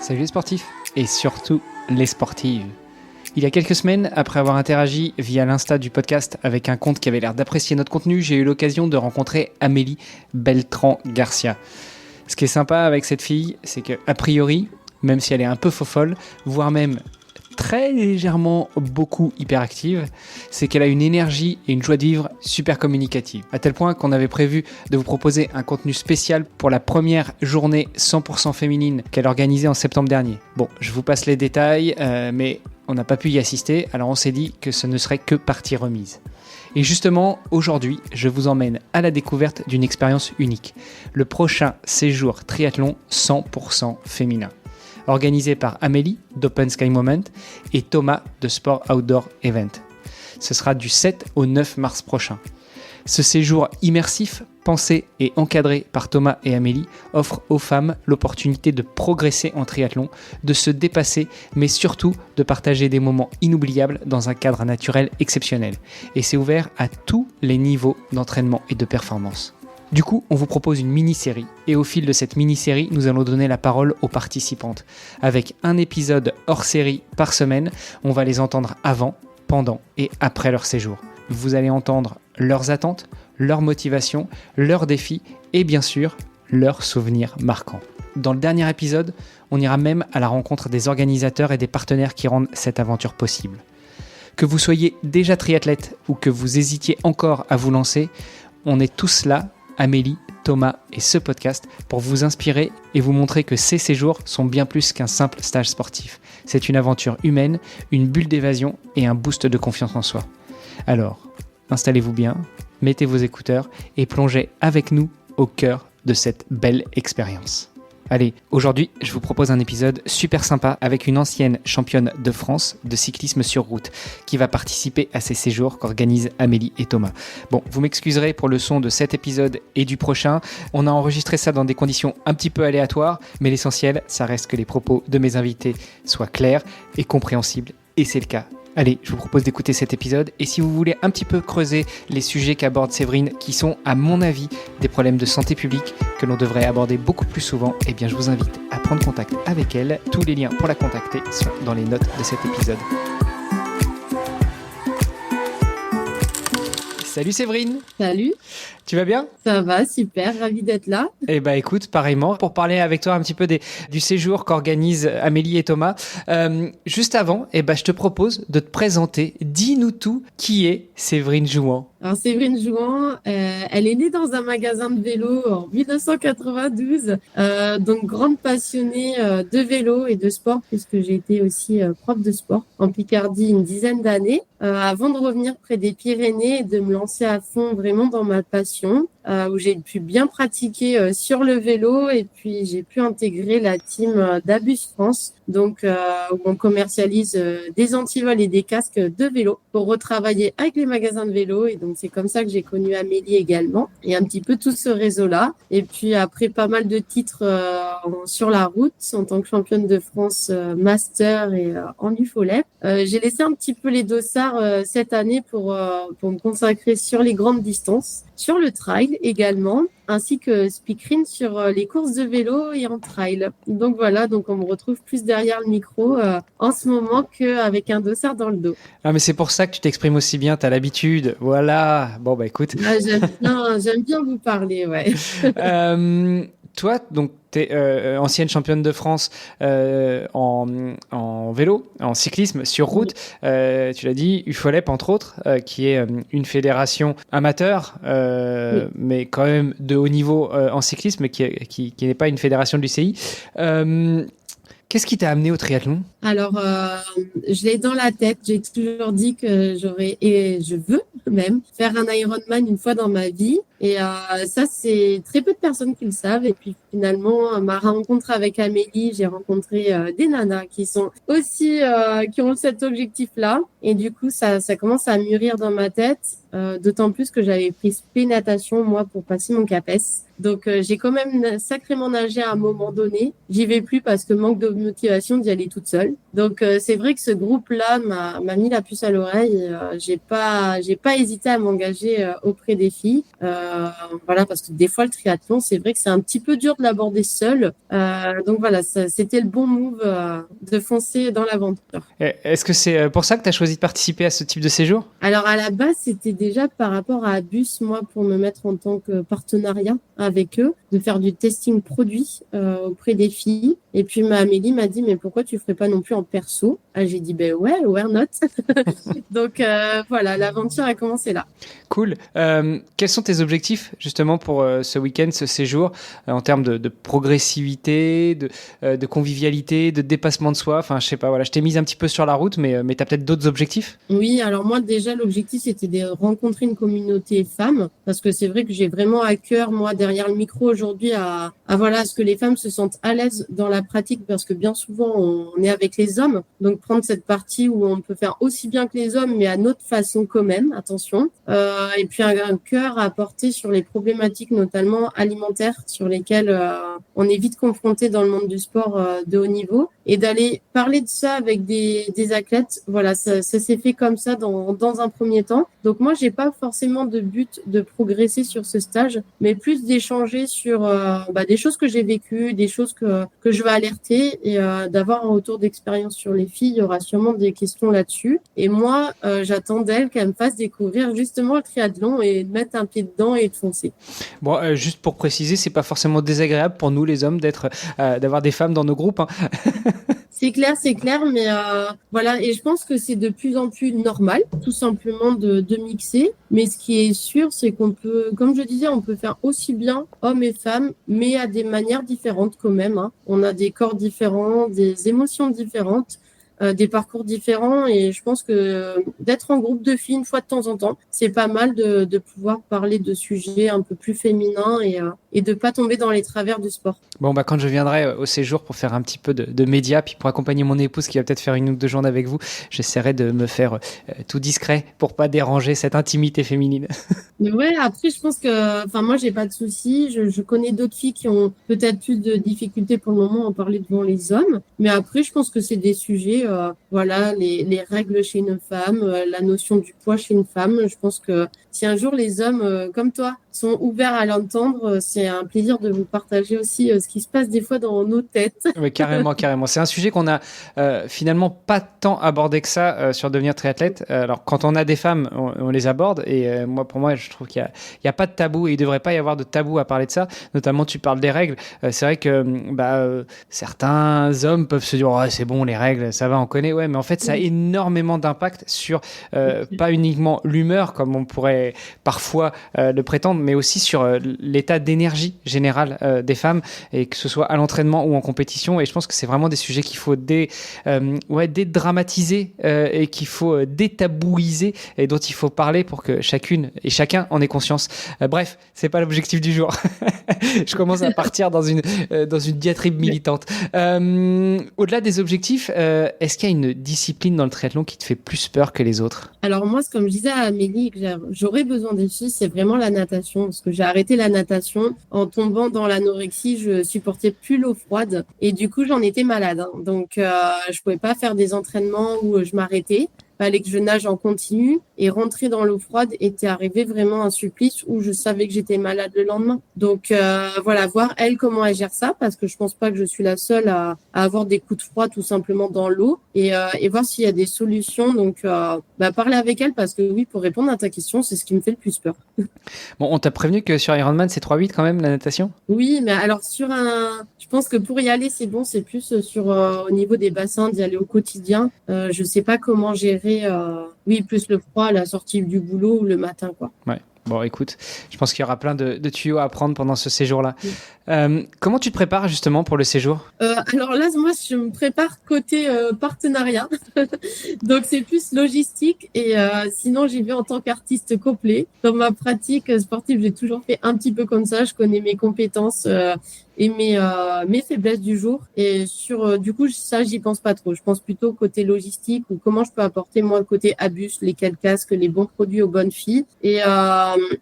Salut les sportifs et surtout les sportives. Il y a quelques semaines, après avoir interagi via l'Insta du podcast avec un compte qui avait l'air d'apprécier notre contenu, j'ai eu l'occasion de rencontrer Amélie Beltran-Garcia. Ce qui est sympa avec cette fille, c'est qu'a priori, même si elle est un peu fofolle, voire même très légèrement beaucoup hyperactive, c'est qu'elle a une énergie et une joie de vivre super communicative. À tel point qu'on avait prévu de vous proposer un contenu spécial pour la première journée 100% féminine qu'elle organisait en septembre dernier. Bon, je vous passe les détails, mais on n'a pas pu y assister, alors on s'est dit que ce ne serait que partie remise. Et justement, aujourd'hui, je vous emmène à la découverte d'une expérience unique. Le prochain séjour triathlon 100% féminin. Organisé par Amélie d'Open Sky Moment et Thomas de Sport Outdoor Event. Ce sera du 7 au 9 mars prochain. Ce séjour immersif, pensé et encadré par Thomas et Amélie, offre aux femmes l'opportunité de progresser en triathlon, de se dépasser, mais surtout de partager des moments inoubliables dans un cadre naturel exceptionnel. Et c'est ouvert à tous les niveaux d'entraînement et de performance. Du coup, on vous propose une mini-série, et au fil de cette mini-série, nous allons donner la parole aux participantes. Avec un épisode hors série par semaine, on va les entendre avant, pendant et après leur séjour. Vous allez entendre leurs attentes, leurs motivations, leurs défis et bien sûr, leurs souvenirs marquants. Dans le dernier épisode, on ira même à la rencontre des organisateurs et des partenaires qui rendent cette aventure possible. Que vous soyez déjà triathlète ou que vous hésitiez encore à vous lancer, on est tous là, Amélie, Thomas et ce podcast pour vous inspirer et vous montrer que ces séjours sont bien plus qu'un simple stage sportif. C'est une aventure humaine, une bulle d'évasion et un boost de confiance en soi. Alors, installez-vous bien, mettez vos écouteurs et plongez avec nous au cœur de cette belle expérience. Allez, aujourd'hui, je vous propose un épisode super sympa avec une ancienne championne de France de cyclisme sur route qui va participer à ces séjours qu'organisent Amélie et Thomas. Bon, vous m'excuserez pour le son de cet épisode et du prochain. On a enregistré ça dans des conditions un petit peu aléatoires, mais l'essentiel, ça reste que les propos de mes invités soient clairs et compréhensibles, et c'est le cas. Allez, je vous propose d'écouter cet épisode et si vous voulez un petit peu creuser les sujets qu'aborde Séverine, qui sont à mon avis des problèmes de santé publique que l'on devrait aborder beaucoup plus souvent, eh bien je vous invite à prendre contact avec elle. Tous les liens pour la contacter sont dans les notes de cet épisode. Salut Séverine. Salut. Tu vas bien ? Ça va, super, ravi d'être là. Eh ben écoute, pareillement, pour parler avec toi un petit peu du séjour qu'organisent Amélie et Thomas. Juste avant, je te propose de te présenter. Dis-nous tout, qui est Séverine Jouan ? Alors Séverine Jouan, elle est née dans un magasin de vélo en 1992, donc grande passionnée de vélo et de sport puisque j'ai été aussi prof de sport en Picardie une dizaine d'années avant de revenir près des Pyrénées et de me lancer à fond vraiment dans ma passion. Où j'ai pu bien pratiquer sur le vélo et puis j'ai pu intégrer la team d'Abus France, donc où on commercialise des antivols et des casques de vélo pour retravailler avec les magasins de vélo et donc c'est comme ça que j'ai connu Amélie également et un petit peu tout ce réseau-là. Et puis après pas mal de titres sur la route en tant que championne de France master et en UFOLEP, j'ai laissé un petit peu les dossards cette année pour me consacrer sur les grandes distances, sur le trail également, ainsi que speakerine sur les courses de vélo et en trail. Donc voilà, donc on me retrouve plus derrière le micro en ce moment qu'avec un dossard dans le dos. Ah mais c'est pour ça que tu t'exprimes aussi bien, t'as l'habitude. Voilà, bon bah écoute. Ah, j'aime bien vous parler, ouais. Toi, donc tu es ancienne championne de France en vélo, en cyclisme sur route. Tu l'as dit, UFOLEP entre autres, qui est une fédération amateur, oui, mais quand même de haut niveau en cyclisme, qui n'est pas une fédération de l'UCI. Qu'est-ce qui t'a amené au triathlon ? Alors, je l'ai dans la tête. J'ai toujours dit que j'aurais, et je veux même, faire un Ironman une fois dans ma vie. Et ça, c'est très peu de personnes qui le savent. Et puis finalement, ma rencontre avec Amélie, j'ai rencontré des nanas qui sont aussi, qui ont cet objectif-là. Et du coup, ça commence à mûrir dans ma tête. D'autant plus que j'avais pris spé natation, moi, pour passer mon CAPES. Donc, j'ai quand même sacrément nagé à un moment donné. J'y vais plus parce que manque de motivation d'y aller toute seule. Donc, c'est vrai que ce groupe-là m'a mis la puce à l'oreille. Et, j'ai pas hésité à m'engager auprès des filles. Voilà, parce que des fois, le triathlon, c'est vrai que c'est un petit peu dur de l'aborder seul. Donc voilà, c'était le bon move de foncer dans l'aventure. Est-ce que c'est pour ça que tu as choisi de participer à ce type de séjour? Alors à la base, c'était déjà par rapport à Abus, moi, pour me mettre en tant que partenariat avec eux, de faire du testing produit auprès des filles. Et puis Amélie m'a dit, mais pourquoi tu ferais pas non plus en perso? Ah, j'ai dit, ben ouais, why not? Donc voilà, l'aventure a commencé là. Cool. Quels sont tes objectifs justement pour ce week-end, ce séjour, en termes de progressivité, de convivialité, de dépassement de soi? Enfin, je sais pas, voilà, je t'ai mise un petit peu sur la route, mais tu as peut-être d'autres objectifs? Oui, alors moi déjà l'objectif c'était de rencontrer une communauté femme parce que c'est vrai que j'ai vraiment à cœur moi derrière le micro aujourd'hui à voilà à ce que les femmes se sentent à l'aise dans la pratique parce que bien souvent on est avec les hommes donc prendre cette partie où on peut faire aussi bien que les hommes mais à notre façon quand même attention et puis un cœur à porter sur les problématiques notamment alimentaires sur lesquelles on est vite confronté dans le monde du sport de haut niveau et d'aller parler de ça avec des athlètes. Voilà, ça s'est fait comme ça dans un premier temps. Donc moi, j'ai pas forcément de but de progresser sur ce stage, mais plus d'échanger sur des choses que j'ai vécues, des choses que je vais alerter et d'avoir un retour d'expérience sur les filles. Il y aura sûrement des questions là-dessus. Et moi, j'attends d'elles qu'elles me fassent découvrir justement le triathlon et de mettre un pied dedans et de foncer. Bon, juste pour préciser, c'est pas forcément désagréable pour nous les hommes d'avoir des femmes dans nos groupes, hein. C'est clair, mais voilà. Et je pense que c'est de plus en plus normal, tout simplement, de mixer. Mais ce qui est sûr, c'est qu'on peut, comme je disais, on peut faire aussi bien hommes et femmes, mais à des manières différentes quand même, hein. On a des corps différents, des émotions différentes. Des parcours différents et je pense que d'être en groupe de filles une fois de temps en temps, c'est pas mal de pouvoir parler de sujets un peu plus féminins et de pas tomber dans les travers du sport. Bon, quand je viendrai au séjour pour faire un petit peu de médias, puis pour accompagner mon épouse qui va peut-être faire 1 ou 2 journées avec vous, j'essaierai de me faire tout discret pour pas déranger cette intimité féminine. Mais ouais, après, je pense que, enfin, moi, j'ai pas de soucis. Je connais d'autres filles qui ont peut-être plus de difficultés pour le moment à en parler devant les hommes. Mais après, je pense que c'est des sujets, voilà, les règles chez une femme, la notion du poids chez une femme. Je pense que si un jour les hommes, comme toi, sont ouverts à l'entendre, c'est un plaisir de vous partager aussi ce qui se passe des fois dans nos têtes. Oui, carrément. C'est un sujet qu'on a finalement pas tant abordé que ça sur devenir triathlète. Alors, quand on a des femmes, on les aborde. Et pour moi, je trouve qu'il y a pas de tabou et il devrait pas y avoir de tabou à parler de ça. Notamment, tu parles des règles. C'est vrai que certains hommes peuvent se dire oh, c'est bon, les règles, ça va, on connaît. Ouais, mais en fait, ça a énormément d'impact sur pas uniquement l'humeur, comme on pourrait parfois le prétendre, mais aussi sur l'état d'énergie générale des femmes, et que ce soit à l'entraînement ou en compétition. Et je pense que c'est vraiment des sujets qu'il faut dédramatiser et qu'il faut détabouiser et dont il faut parler pour que chacune et chacun en ait conscience. Bref, c'est pas l'objectif du jour. Je commence à partir dans une diatribe militante. Au-delà des objectifs, est-ce qu'il y a une discipline dans le triathlon qui te fait plus peur que les autres? Alors moi, comme je disais à Amélie, que j'aurais besoin des filles, c'est vraiment la natation, parce que j'ai arrêté la natation en tombant dans l'anorexie, je supportais plus l'eau froide et du coup j'en étais malade, hein. Donc je pouvais pas faire des entraînements où je m'arrêtais. Fallait que je nage en continu et rentrer dans l'eau froide était arrivé vraiment un supplice où je savais que j'étais malade le lendemain. Donc voilà, voir elle comment elle gère ça parce que je pense pas que je suis la seule à avoir des coups de froid tout simplement dans l'eau et voir s'il y a des solutions. Donc parler avec elle parce que oui, pour répondre à ta question, c'est ce qui me fait le plus peur. Bon, on t'a prévenu que sur Ironman c'est 3,8 quand même la natation? Oui, mais alors je pense que pour y aller c'est bon, c'est plus sur au niveau des bassins d'y aller au quotidien. Je sais pas comment gérer. Oui, plus le froid à la sortie du boulot ou le matin, quoi. Ouais. Bon, écoute, je pense qu'il y aura plein de tuyaux à prendre pendant ce séjour-là. Oui. Comment tu te prépares justement pour le séjour? Alors là, moi, je me prépare côté partenariat. Donc, c'est plus logistique. Et sinon, j'y vais en tant qu'artiste complet. Dans ma pratique sportive, j'ai toujours fait un petit peu comme ça. Je connais mes compétences et mes faiblesses du jour. Et du coup, ça, j'y pense pas trop. Je pense plutôt côté logistique ou comment je peux apporter, moi, le côté Abus, lesquels casques, les bons produits aux bonnes filles. Et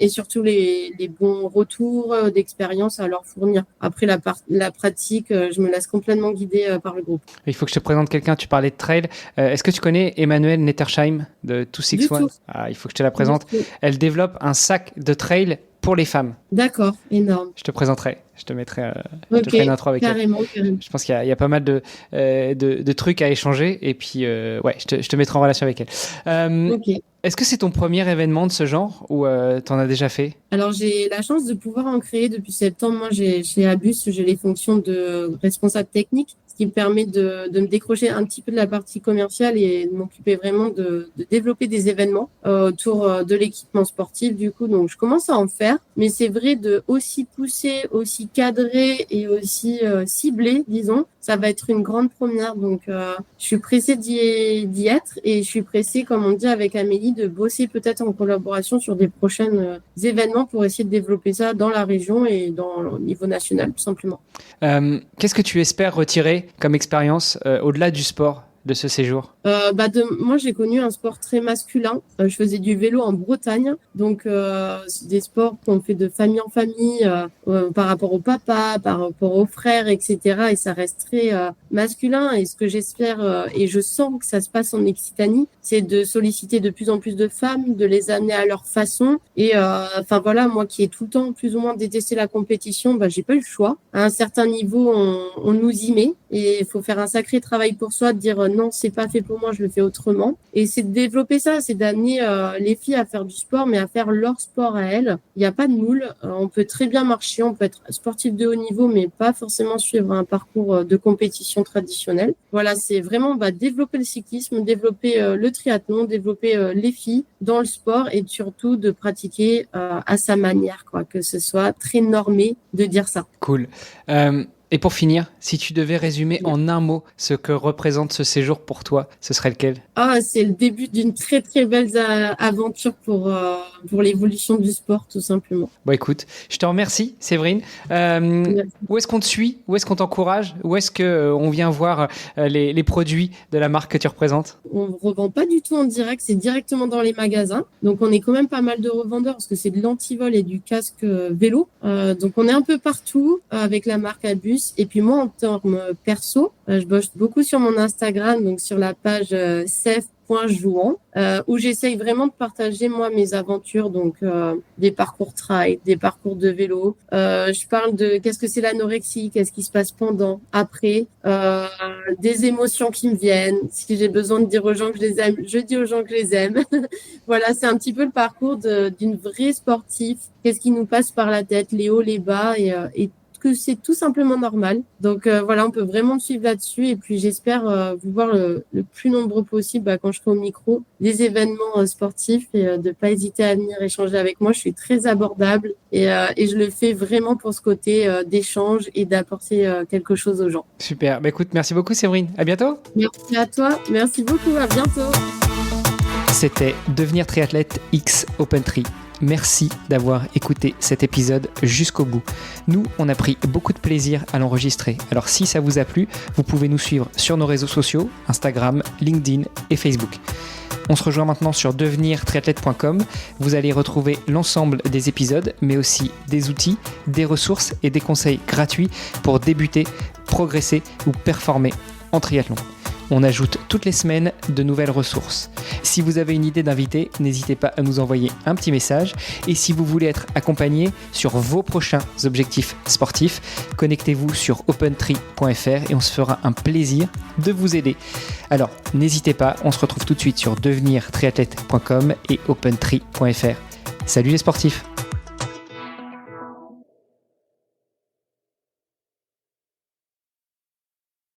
et surtout les bons retours d'expérience à leur fournir. Après la pratique, je me laisse complètement guider par le groupe. Il faut que je te présente quelqu'un. Tu parlais de trail. Est-ce que tu connais Emmanuel Nettersheim de 261? Il faut que je te la présente. Elle développe un sac de trail pour les femmes. D'accord, énorme. Je te présenterai. Je te mettrai une intro avec carrément. Je pense qu'il y a pas mal de trucs à échanger. Et puis, je te mettrai en relation avec elle. Est-ce que c'est ton premier événement de ce genre ou tu en as déjà fait? Alors, j'ai la chance de pouvoir en créer depuis septembre. Moi, chez Abus, j'ai les fonctions de responsable technique, ce qui me permet de me décrocher un petit peu de la partie commerciale et de m'occuper vraiment de développer des événements autour de l'équipement sportif. Du coup, donc, je commence à en faire. Mais c'est vrai de aussi pousser, aussi cadrer et aussi cibler, disons. Ça va être une grande première. Donc, je suis pressée d'y être et je suis pressée, comme on dit avec Amélie, de bosser peut-être en collaboration sur des prochains événements pour essayer de développer ça dans la région et au niveau national, tout simplement. Qu'est-ce que tu espères retirer comme expérience au-delà du sport de ce séjour? Moi, j'ai connu un sport très masculin. Je faisais du vélo en Bretagne. Donc, c'est des sports qu'on fait de famille en famille par rapport au papa, par rapport aux frères, etc. Et ça reste très masculin. Et ce que j'espère, et je sens que ça se passe en Occitanie, c'est de solliciter de plus en plus de femmes, de les amener à leur façon. Et moi qui ai tout le temps plus ou moins détesté la compétition, j'ai pas eu le choix. À un certain niveau, on nous y met. Et il faut faire un sacré travail pour soi, de dire non, c'est pas fait pour moi, je le fais autrement. Et c'est de développer ça, c'est d'amener les filles à faire du sport, mais à faire leur sport à elles. Il n'y a pas de moule. On peut très bien marcher, on peut être sportif de haut niveau, mais pas forcément suivre un parcours de compétition traditionnel. Voilà, c'est vraiment développer le cyclisme, développer le triathlon, développer les filles dans le sport et surtout de pratiquer à sa manière, que ce soit très normé de dire ça. Cool. Et pour finir, si tu devais résumer en un mot ce que représente ce séjour pour toi, ce serait lequel? C'est le début d'une très très belle aventure pour l'évolution du sport, tout simplement. Bon, écoute, je te remercie, Séverine. Où est-ce qu'on te suit? Où est-ce qu'on t'encourage? Où est-ce qu'on vient voir les produits de la marque que tu représentes? On ne revend pas du tout en direct, c'est directement dans les magasins. Donc, on est quand même pas mal de revendeurs parce que c'est de l'antivol et du casque vélo. Donc, on est un peu partout avec la marque Abus. Et puis moi, en termes perso, je bosse beaucoup sur mon Instagram, donc sur la page sef.jouan, où j'essaye vraiment de partager moi mes aventures, donc des parcours trail, des parcours de vélo. Je parle de qu'est-ce que c'est l'anorexie, qu'est-ce qui se passe pendant, après, des émotions qui me viennent. Si j'ai besoin de dire aux gens que je les aime, je dis aux gens que je les aime. Voilà, c'est un petit peu le parcours d'une vraie sportive. Qu'est-ce qui nous passe par la tête, les hauts, les bas et que c'est tout simplement normal. Donc on peut vraiment me suivre là-dessus et puis j'espère vous voir le plus nombreux possible quand je serai au micro des événements sportifs et de pas hésiter à venir échanger avec moi. Je suis très abordable et je le fais vraiment pour ce côté d'échange et d'apporter quelque chose aux gens. Super. Écoute, merci beaucoup Séverine. À bientôt. Merci à toi. Merci beaucoup. À bientôt. C'était Devenir triathlète X OpenTri. Merci d'avoir écouté cet épisode jusqu'au bout. Nous, on a pris beaucoup de plaisir à l'enregistrer. Alors si ça vous a plu, vous pouvez nous suivre sur nos réseaux sociaux, Instagram, LinkedIn et Facebook. On se rejoint maintenant sur devenirtriathlète.com. Vous allez retrouver l'ensemble des épisodes, mais aussi des outils, des ressources et des conseils gratuits pour débuter, progresser ou performer en triathlon. On ajoute toutes les semaines de nouvelles ressources. Si vous avez une idée d'invité, n'hésitez pas à nous envoyer un petit message. Et si vous voulez être accompagné sur vos prochains objectifs sportifs, connectez-vous sur opentree.fr et on se fera un plaisir de vous aider. Alors, n'hésitez pas, on se retrouve tout de suite sur devenirtriathlète.com et opentree.fr. Salut les sportifs!